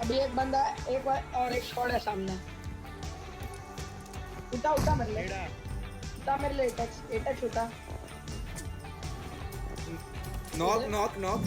अभी एक बंदा एक और एक स्क्वाड है सामने। उठा मेरे लिए, उठा मेरे लिए, एटच उठा। Knock don't.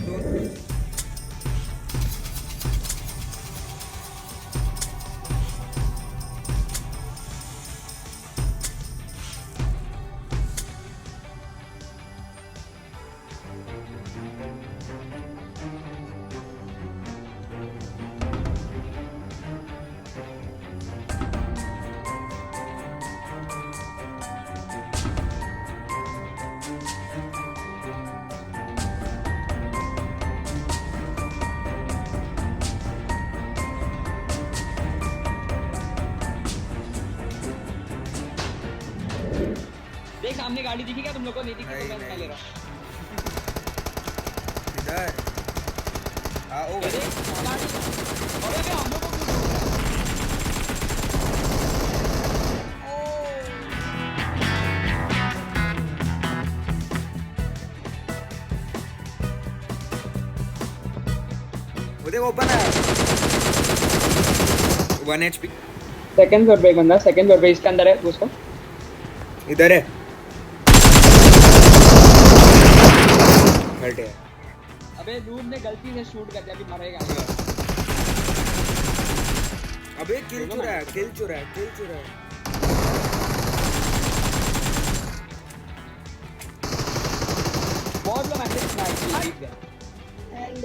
देख सामने गाड़ी दिखी क्या तुम लोग को? नहीं दिखी तो मैं ले रहा हूँ। इधर आओ। अरे बे हम लोग को उधर ओपन है 1 HP। सेकंड फ्लोर पे एक बंदा, सेकंड फ्लोर पे इसके अंदर है, उसको इधर है हट है। अबे दूर ने गलती से शूट कर दिया, अभी मरेगा। अबे किल चुरा है। बहुत लोग मैसेज स्नाइप एंड